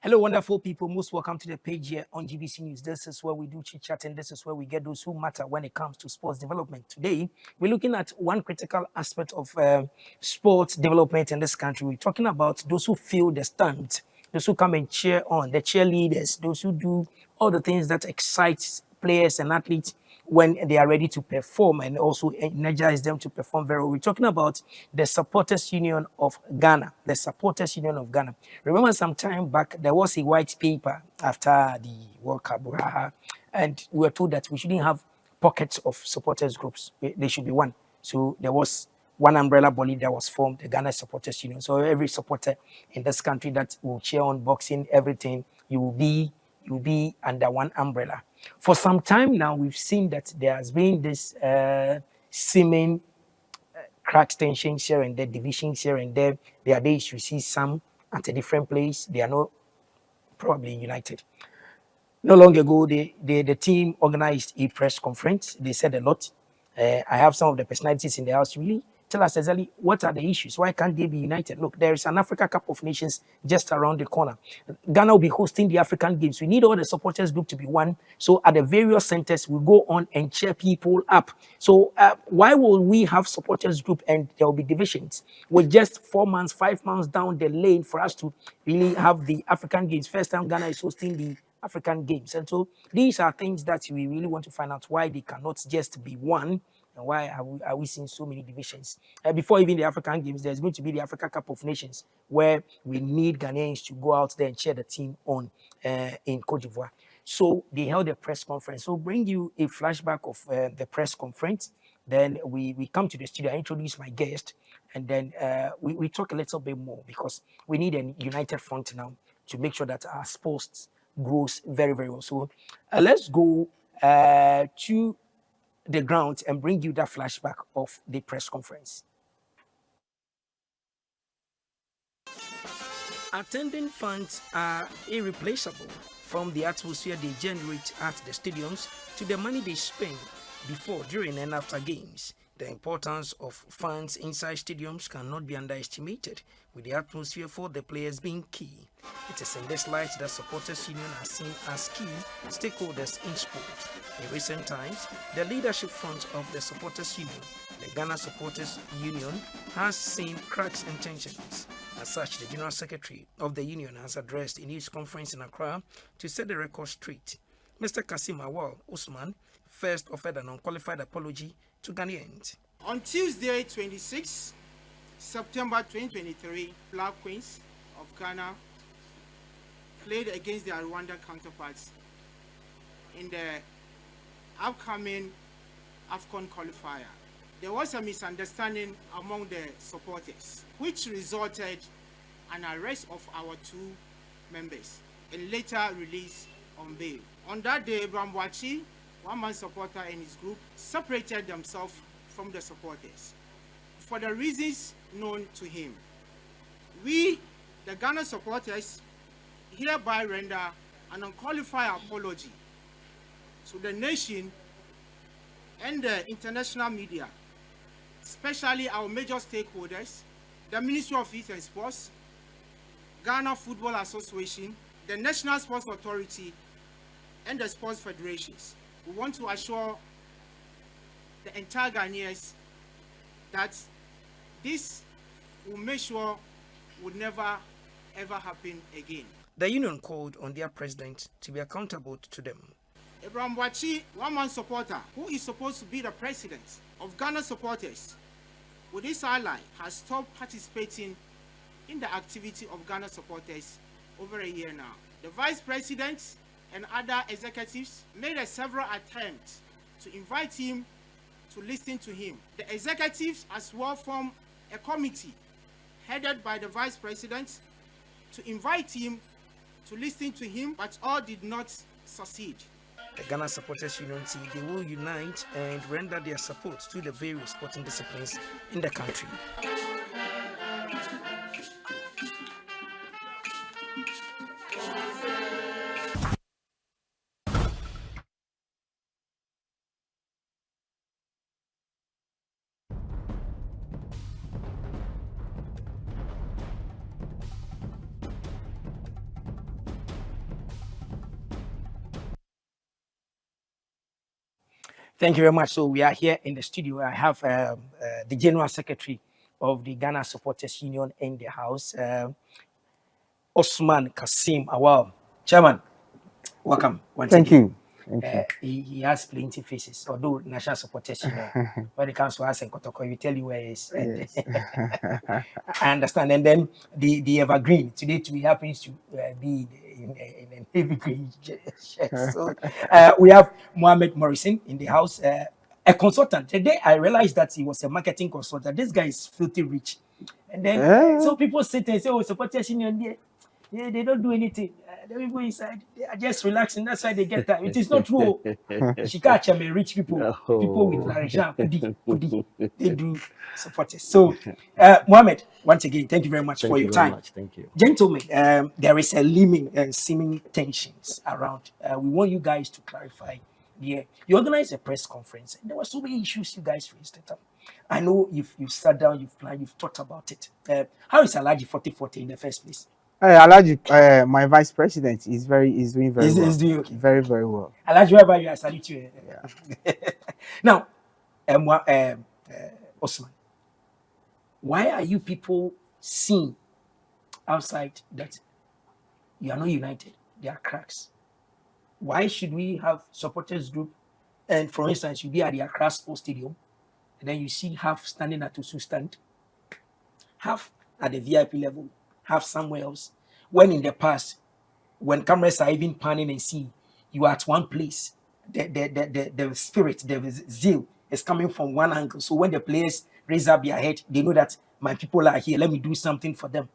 Hello, wonderful people. Most welcome to the page here on GBC News. This is where we do chit chat, and this is where we get those who matter when it comes to sports development. Today, we're looking at one critical aspect of sports development in this country. We're talking about those who fill the stands, those who come and cheer on, the cheerleaders, those who do all the things that excites players and athletes when they are ready to perform and also energize them to perform very well. We're talking about the Supporters Union of Ghana. The Supporters Union of Ghana. Remember, some time back, there was a white paper after the World Cup, and we were told that we shouldn't have pockets of supporters groups. There should be one. So there was one umbrella body that was formed, the Ghana Supporters Union. So every supporter in this country that will cheer on boxing, everything, you will be under one umbrella. For some time now, we've seen that there has been this seeming cracks, tensions here and there, divisions here and there. There are days you see some at a different place. They are not probably united. Not long ago, the team organized a press conference. They said a lot. I have some of the personalities in the house really tell us exactly what are the issues. Why can't they be united? Look, there is an Africa Cup of Nations just around the corner. Ghana will be hosting the African Games. We need all the supporters group to be one. So at the various centers, we go on and cheer people up. So why will we have supporters group and there will be divisions with just 4 months, 5 months down the lane for us to really have the African Games? First time Ghana is hosting the African Games. And so these are things that we really want to find out why they cannot just be one, and why are we seeing so many divisions. Before even the African Games, there's going to be the Africa Cup of Nations, where we need Ghanaians to go out there and cheer the team on in Cote d'Ivoire. So they held a press conference. So bring you a flashback of the press conference. Then we come to the studio, I introduce my guest, and then we talk a little bit more because we need a united front now to make sure that our sports grows very, very well. So let's go to the ground and bring you that flashback of the press conference. Attending fans are irreplaceable, from the atmosphere they generate at the stadiums to the money they spend before, during, and after games. The importance of fans inside stadiums cannot be underestimated, with the atmosphere for the players being key. It is in this light that supporters union are seen as key stakeholders in sport. In recent times, the leadership front of the supporters union, the Ghana Supporters Union, has seen cracks and tensions. As such, the General Secretary of the union has addressed a news conference in Accra to set the record straight. Mr. Kassim Awal Osuman first offered an unqualified apology to Ghanaians. On Tuesday, 26 September 2023, Black Queens of Ghana played against their Rwandan counterparts in the upcoming AFCON qualifier. There was a misunderstanding among the supporters, which resulted in an arrest of our 2 members and later release on bail. On that day, Bramwachi, one-man supporter, and his group separated themselves from the supporters for the reasons known to him. We, the Ghana supporters, hereby render an unqualified apology to the nation and the international media, especially our major stakeholders, the Ministry of Youth and Sports, Ghana Football Association, the National Sports Authority, and the sports federations. We want to assure the entire Ghanaians that this will make sure would never ever happen again. The union called on their president to be accountable to them. Abraham Wachi, one-man supporter, who is supposed to be the president of Ghana supporters, with his ally, has stopped participating in the activity of Ghana supporters over a year now. The vice president and other executives made several attempts to invite him to listen to him. The executives as well formed a committee headed by the vice president to invite him to listen to him, but all did not succeed. The Ghana Supporters Union said they will unite and render their support to the various sporting disciplines in the country. Thank you very much. So we are here in the studio. I have the General Secretary of the Ghana Supporters Union in the house, Osuman Kassim Awal. Chairman, welcome once Thank again. you. Thank you. He has plenty faces, although National Supporters Union, when it comes to us in Kotoko, we tell you where he is. And Yes. I understand. And then the evergreen, today we happens to be in an evergreen shirt. So we have Mohammed Morission in the house, a consultant. Today I realized that he was a marketing consultant. This guy is filthy rich. And then so people sit and say, oh, Supporters Union, yeah, they don't do anything. The people inside, they are just relaxing. That's why they get that. It is not true. She catch them rich people, people with Larishan, Kudi, they do support us. So, Mohammed, once again, thank you very much for your time. Thank you. Gentlemen, there is a seeming tensions around. We want you guys to clarify. Yeah, you organized a press conference, and there were so many issues you guys raised it up. I know you've sat down, you've planned, you've thought about it. How is Alaji 4040 in the first place? Alaji, my vice president is doing very well. He's doing okay. Very, very well. Alaji, wherever you are, I salute you. Yeah. Now, Osman, why are you people seeing outside that you are not united? There are cracks. Why should we have supporters group? And for instance, you be at the Accra Sports Stadium, and then you see half standing at Osu stand, half at the VIP level, half somewhere else. When in the past, when cameras are even panning and see you are at one place, the spirit, the zeal is coming from one angle. So when the players raise up their head, they know that my people are here. Let me do something for them.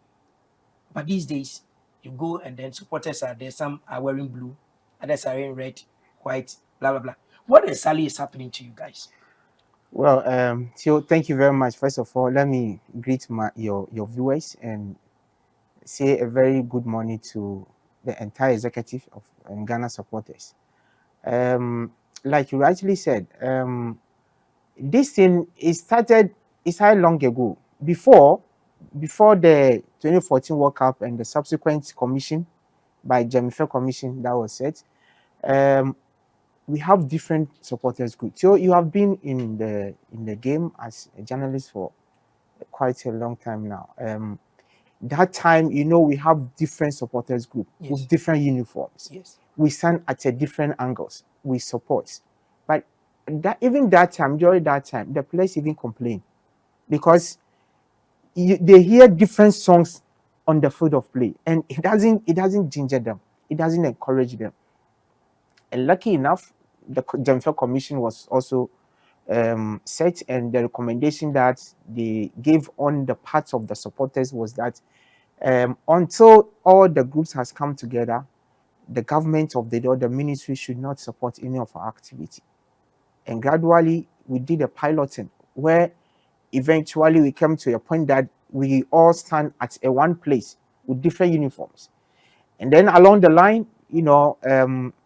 But these days, you go and then supporters are there. Some are wearing blue, others are wearing red, white, blah blah blah. What exactly is happening to you guys? Well, Theo, thank you very much. First of all, let me greet your viewers and say a very good morning to the entire executive of Ghana supporters. Like you rightly said, this thing started long ago. Before the 2014 World Cup and the subsequent commission by Jemife Commission that was set, we have different supporters groups. So you have been in the game as a journalist for quite a long time now. That time, we have different supporters group with different uniforms. Yes. We stand at a different angles. We support. But during that time, the players even complain because they hear different songs on the field of play, and it doesn't ginger them. It doesn't encourage them. And lucky enough, the Jemife Commission was also set, and the recommendation that they gave on the parts of the supporters was that until all the groups has come together, the government of the ministry should not support any of our activity. And gradually, we did a piloting where eventually we came to a point that we all stand at a one place with different uniforms. And then along the line,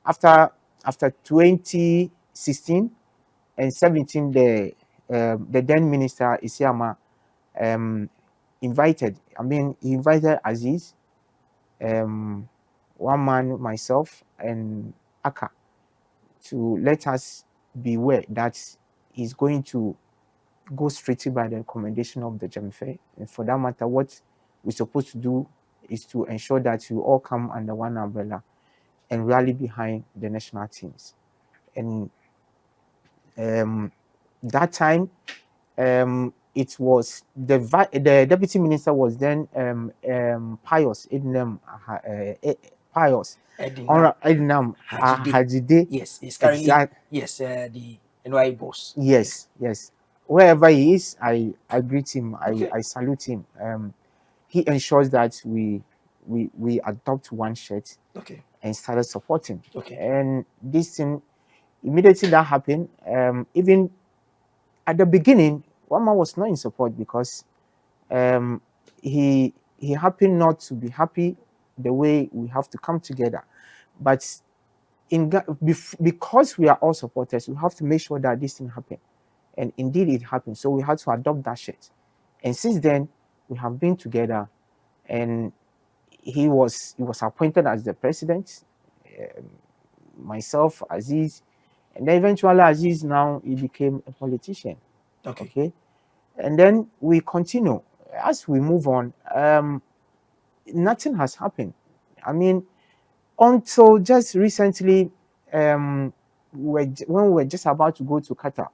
after 2016 and 17, the then minister Isiama he invited Aziz, one man, myself, and Aka to let us be aware that he's going to go straight by the recommendation of the Jemife. And for that matter, what we're supposed to do is to ensure that you all come under one umbrella and rally behind the national teams. And that time, it was the deputy minister was then Pius Ednam Hajide. Yes, he's currently the NY boss. Yes. Wherever he is, I greet him. I salute him. He ensures that we adopt one shirt. Okay. And started supporting. Okay. And this thing, immediately that happened, even at the beginning, one man was not in support because he happened not to be happy the way we have to come together. But because we are all supporters, we have to make sure that this thing happen. And indeed it happened. So we had to adopt that shirt. And since then, we have been together, and he was appointed as the president. Myself, Aziz, And then eventually, Aziz now he became a politician. Okay. Okay. And then we continue. As we move on, nothing has happened. I mean, until just recently, when we were just about to go to Qatar,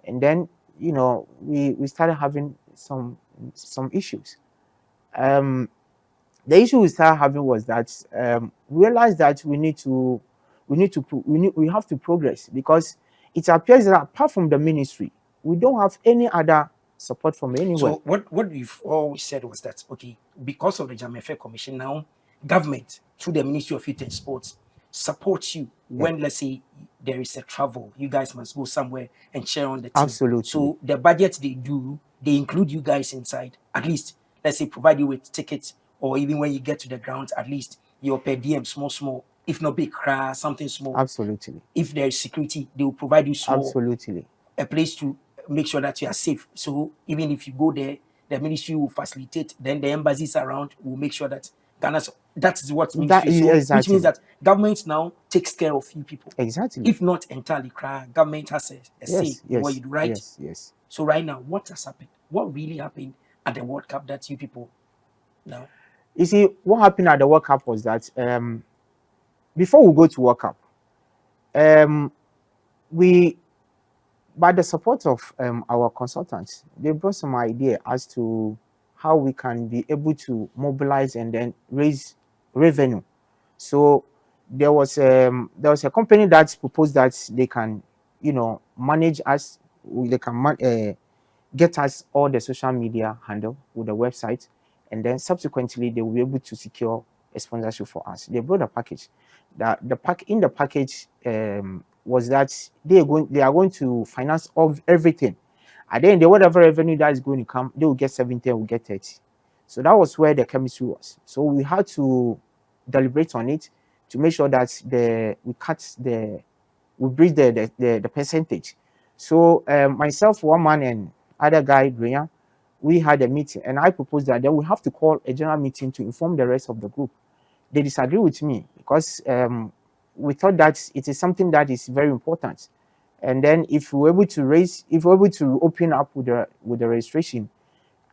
and then we started having some issues. The issue we started having was that we realized that we have to progress, because it appears that apart from the ministry, we don't have any other support from anywhere. So what we've always said was that, okay, because of the Jamefe Commission now, government through the Ministry of Youth and Sports supports you when, let's say, there is a travel, you guys must go somewhere and share on the team. Absolutely. So the budget they do, they include you guys inside. At least, let's say, provide you with tickets, or even when you get to the ground, at least your per diem small, if not big, something small. Absolutely. If there is security, they will provide you small. Absolutely. A place to make sure that you are safe. So even if you go there, the ministry will facilitate. Then the embassies around will make sure that Ghana's. That is what ministry is. So, exactly. Which means that government now takes care of you people. Exactly. If not entirely, government has a say in what you do, right? Yes. So right now, what has happened? What really happened at the World Cup that you people now? You see, what happened at the World Cup was that before we go to World Cup, we, by the support of our consultants, they brought some idea as to how we can be able to mobilize and then raise revenue. So there was a company that proposed that they can, manage us. They can get us all the social media handle with the website, and then subsequently they will be able to secure a sponsorship for us. They brought a package. The package was that they are going to finance everything. And then whatever revenue that is going to come, they will get 70, we'll get 30. So that was where the chemistry was. So we had to deliberate on it to make sure that we bridge the percentage. So myself, one man, and other guy, Brian, we had a meeting, and I proposed that then we have to call a general meeting to inform the rest of the group. They disagree with me because we thought that it is something that is very important. And then if we're able to open up with the registration,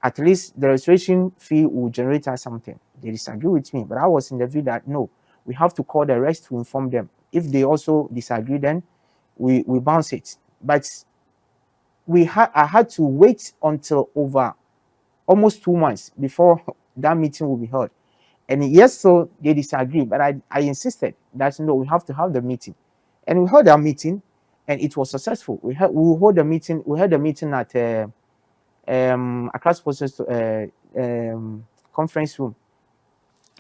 at least the registration fee will generate us something. They disagree with me, but I was in the view that no, we have to call the rest to inform them. If they also disagree, then we bounce it. But I had to wait until over almost 2 months before that meeting will be held. And yes, so they disagree, but I insisted that no, we have to have the meeting. And we held our meeting, and it was successful. We had the meeting at Accra Sports conference room,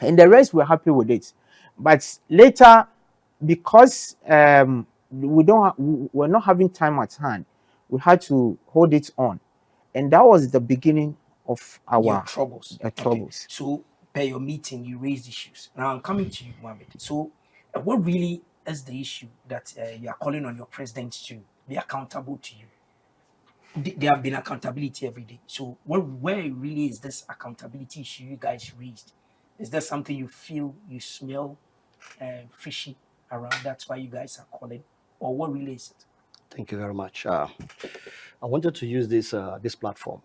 and the rest were happy with it. But later, because we're not having time at hand, we had to hold it on, and that was the beginning of our troubles. Troubles. So, per your meeting, you raised issues. Now I'm coming to you, Mohammed. So, what really is the issue that you are calling on your president to be accountable to you? There have been accountability every day. So, where really is this accountability issue you guys raised? Is there something you feel, you smell fishy around? That's why you guys are calling, or what really is it? Thank you very much. I wanted to use this platform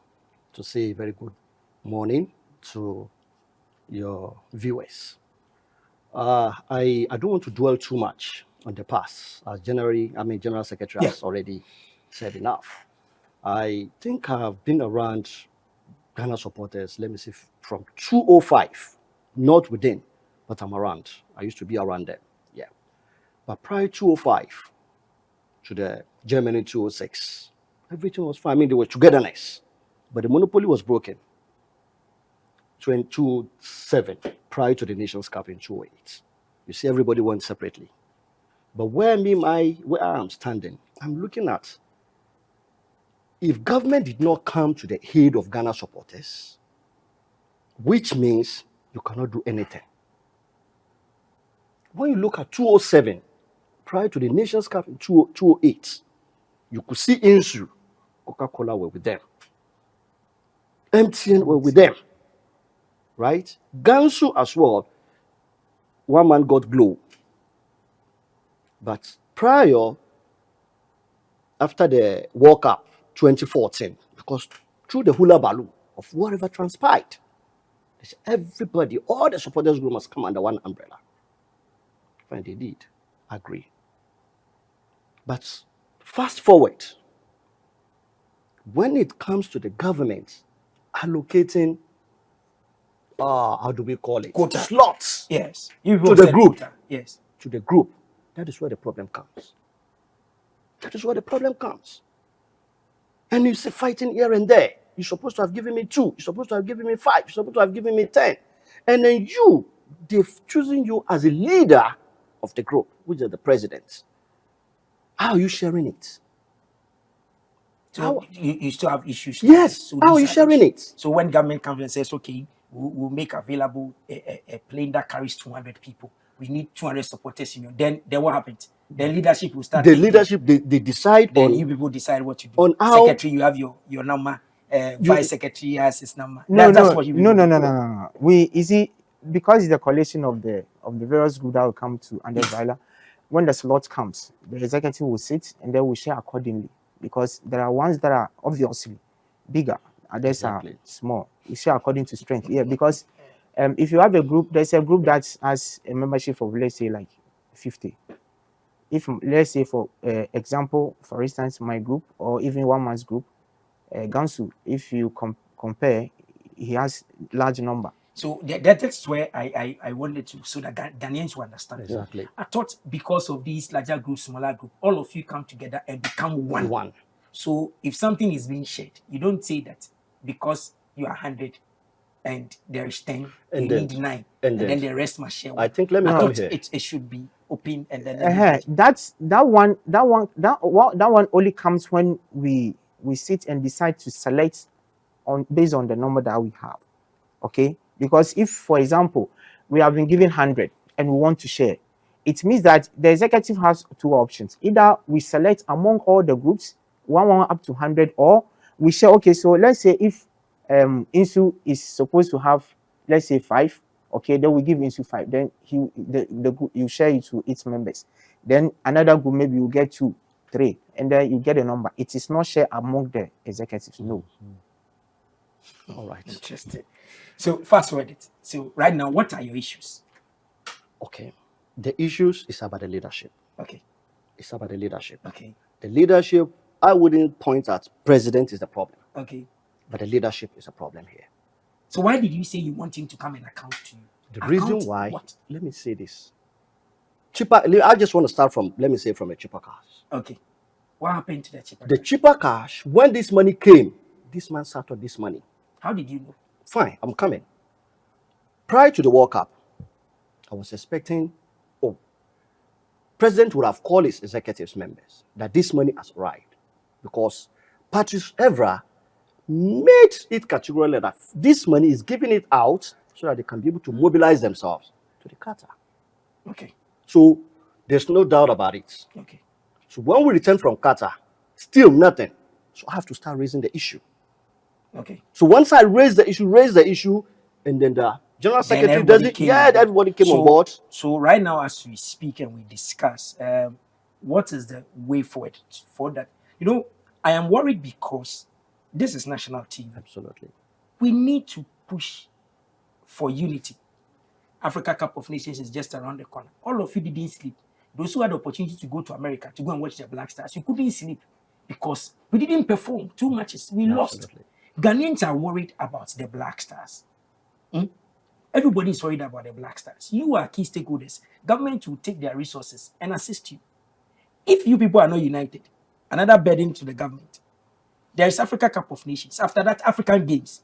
to say a very good morning to your viewers. I don't want to dwell too much on the past, as General Secretary has already said enough. I think I've been around Ghana supporters, let me see, from 2005, not within, but I'm around. I used to be around them, yeah. But prior to 2005 to the Germany 2006, everything was fine. I mean, there was togetherness, but the monopoly was broken. 2007, prior to the Nations Cup in 2008. You see, everybody went separately. But where I'm standing, I'm looking at, if government did not come to the aid of Ghana supporters, which means you cannot do anything. When you look at 2007, prior to the Nations Cup in 2008, you could see Insu, Coca-Cola were with them. MTN were with them. Right? Gansu as well, one man got Glow. But prior, after the World Cup 2014, because through the hula baloo of whatever transpired, everybody, all the supporters group must come under one umbrella. And they did agree. But fast forward, when it comes to the government allocating, how do we call it? Quota. Slots. Yes. You To the said group. quota. Yes. To the group. That is where the problem comes. That is where the problem comes. And you see fighting here and there. You're supposed to have given me 2. You're supposed to have given me 5. You're supposed to have given me 10. And then they've chosen you as a leader of the group, which is the president. How are you sharing it? So you still have issues. Yes. So How are you sharing it? So when government comes and says, okay, we'll make available a plane that carries 200 people. We need 200 supporters. Then what happens? Then leadership will start. The leadership, they decide then on. You people decide what to do. On how. Secretary, you have your number. Vice secretary has his number. No. We because it's the collation of the various groups that will come to under Viola. When the slot comes, the executive will sit and they will share accordingly. Because there are ones that are obviously bigger, others are small. We share according to strength. Yeah, because if you have a group, there's a group that has a membership of, let's say, like 50. If, let's say, for example, for instance, my group or even one man's group, Gansu, if you compare, he has large number. So that's where I wanted to, so that Ghanaians will understand. Exactly. I thought because of these larger groups, smaller group, all of you come together and become one. So if something is being shared, you don't say that because you are 100 and there is 10, you need 9, and then the rest must share one. I think let me come here. It should be open and then. That one only comes when we sit and decide to select based on the number that we have. Okay. Because if, for example, we have been given 100 and we want to share, it means that the executive has 2 options. Either we select among all the groups, one up to 100, or we share. Okay, so let's say if Insu is supposed to have, let's say 5, okay, then we give Insu 5. Then the group, you share it to its members. Then another group, maybe you get 2, 3, and then you get a number. It is not shared among the executives. No. All right. Interesting. So fast forward it. So right now, what are your issues? Okay. The issues is about the leadership. Okay. It's about the leadership. Okay. The leadership, I wouldn't point at president is the problem. Okay. But the leadership is a problem here. So why did you say you want him to come and account to you? The reason why, let me say this. I just want to start from, let me say, from a cheaper cash. Okay. What happened to the cheaper cash? The cheaper cash, when this money came, this man sat on this money. How did you know? Fine, I'm coming. Prior to the World Cup, I was expecting, President would have called his executives members that this money has arrived. Because Patrice Evra made it categorical that this money is giving it out so that they can be able to mobilize themselves to the Qatar. Okay. So there's no doubt about it. Okay. So when we return from Qatar, still nothing. So I have to start raising the issue. Okay. So once I raise the issue, and then the general secretary does it. Yeah, everybody came on board. So right now, as we speak and we discuss, what is the way forward for that? You know, I am worried because this is national team. Absolutely. We need to push for unity. Africa Cup of Nations is just around the corner. All of you didn't sleep. Those who had the opportunity to go to America to go and watch the Black Stars, you couldn't sleep because we didn't perform 2 matches. We lost. Ghanaians are worried about the Black Stars. Everybody is worried about the Black Stars. You are key stakeholders. Government will take their resources and assist you. If you people are not united, another burden to the government. There is Africa Cup of Nations. After that, African Games.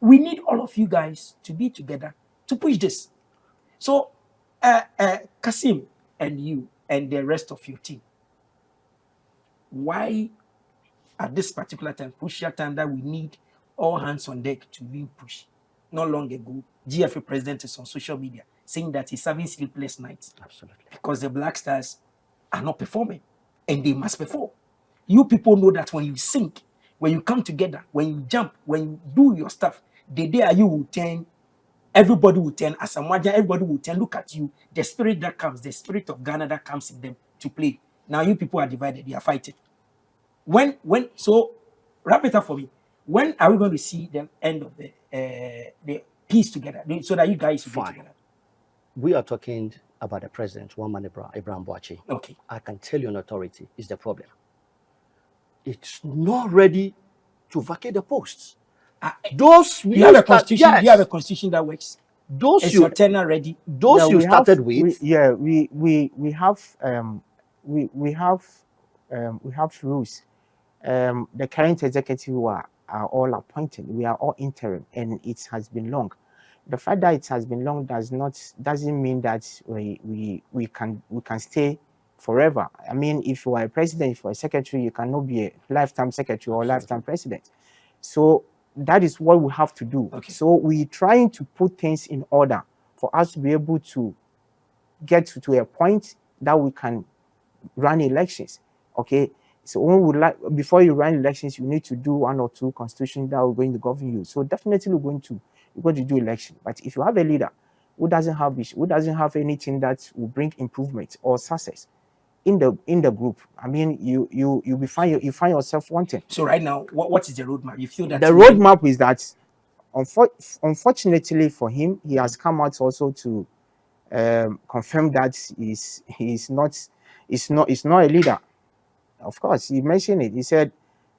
We need all of you guys to be together to push this. So, Kassim and you and the rest of your team, why at this particular time, crucial time that we need all hands on deck to really push? Not long ago, GFA president is on social media saying that he's having sleepless nights. Absolutely. Because the Black Stars are not performing and they must perform. You people know that when you sink, when you come together, when you jump, when you do your stuff, the day you will turn, everybody will turn. As a Maja, everybody will turn. Look at you. The spirit that comes, the spirit of Ghana that comes in them to play. Now you people are divided. They are fighting. So wrap it up for me. When are we going to see the end of the piece together so that you guys will be Fine. together? We are talking about the president, Osuman Ibrahim Boachi. Okay. I can tell you an authority is the problem. It's not ready to vacate the posts. Those Do you have a constitution? Do you have a constitution that works? Those Is your tenure ready? Those Yeah, you we started have, with. we have rules. The current executive who are all appointed. We are all interim, and it has been long. The fact that it has been long doesn't mean that we can stay forever. I mean, if you are a president, if you are a secretary, you cannot be a lifetime secretary or lifetime president. So that is what we have to do. Okay. So we're trying to put things in order for us to be able to get to a point that we can run elections. Okay. So before you run elections, you need to do 1 or 2 constitutions that are going to govern you. So definitely we're going to do election. But if you have a leader who doesn't have anything that will bring improvement or success in the group, I mean, you find yourself wanting. So right now, what is the roadmap? You feel that the roadmap is that, unfortunately for him, he has come out also to confirm that he's not a leader. Of course, he mentioned it. He said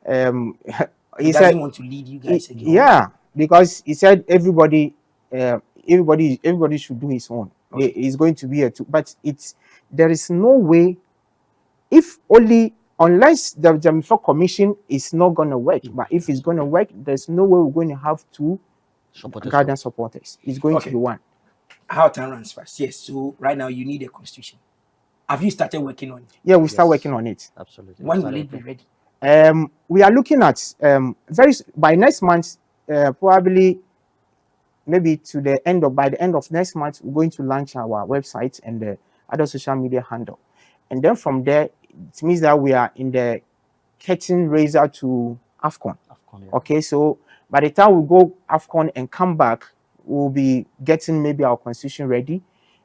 he doesn't want to lead you guys again. Yeah, because he said everybody should do his own. Okay. It's going to be but there is no way, unless the Jamifo Commission is not going to work. But if it's going to work, there's no way we're going to have 2 guidance supporters. It's going to be 1. How time runs fast. Yes. So right now you need a constitution. Have you started working on it? Yeah, we start working on it. Absolutely. When will it be ready? We are looking at by next month, probably maybe by the end of next month, we're going to launch our website and the other social media handle. And then from there, it means that we are in the curtain raiser to AFCON. Yeah. Okay, so by the time we go AFCON and come back, we'll be getting maybe our constitution ready.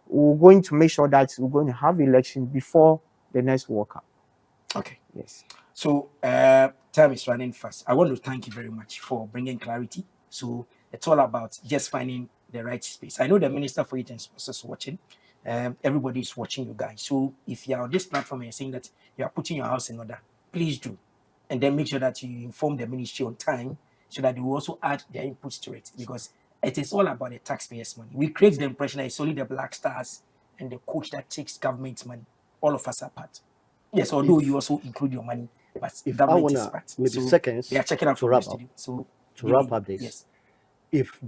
We're going to make sure that we're going to have election before the next World Cup. Okay. Yes. So time is running fast. I want to thank you very much for bringing clarity. So it's all about just finding the right space. I know the Minister for Youth and Sports is watching. Everybody is watching you guys. So if you are on this platform and you're saying that you are putting your house in order, please do. And then make sure that you inform the ministry on time so that they will also add their inputs to it. Because it is all about the taxpayers' money. We create the impression that it's only the Black Stars and the coach that takes government money. All of us are part. Yes, although you also include your money, but if government I is wanna, part. maybe So seconds they are checking out to for wrap the up. studio. So To wrap up this, yes. If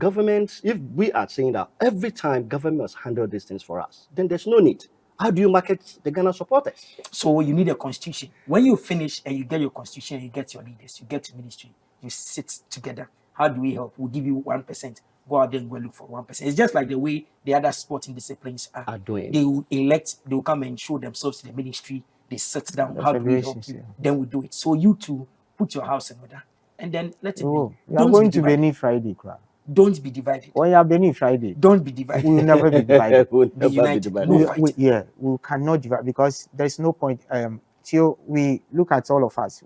we are saying that every time government must handle these things for us, then there's no need. How do you market the Ghana supporters? So you need a constitution. When you finish and you get your constitution, you get your leaders, you get your ministry, you sit together. How do we help? We'll give you 1%. Go out there and go look for 1%. It's just like the way the other sporting disciplines are doing. They will elect, they will come and show themselves to the ministry. They sit down. How do we help you? Yeah. Then we do it. So you two put your house in order and then let it be. We are going to Benin Friday, crowd. Don't be divided. When you are Benin Friday, don't be divided. We will never be divided. We'll Be united. No fight. We cannot divide because there's no point. Till we look at all of us,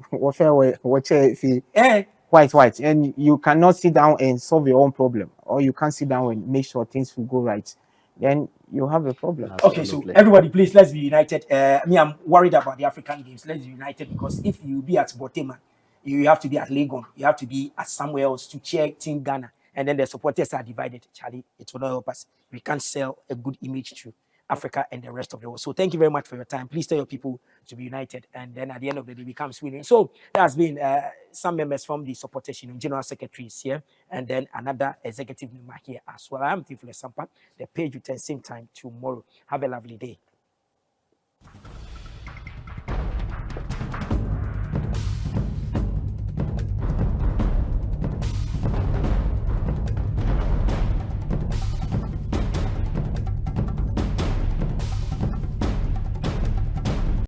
white, and you cannot sit down and solve your own problem, or you can't sit down and make sure things will go right. Then you have a problem. Okay, so everybody, please, let's be united. I'm worried about the African games. Let's be united because if you be at Botema, you have to be at Legon. You have to be at somewhere else to cheer Team Ghana. And then the supporters are divided. Charlie, it will not help us. We can't sell a good image to Africa and the rest of the world. So thank you very much for your time. Please tell your people to be united. And then at the end of the day, becomes winning. So there has been some members from the supporters, general secretaries here, and then another executive member here as well. I am Tifle Sampa. The page will turn same time tomorrow. Have a lovely day.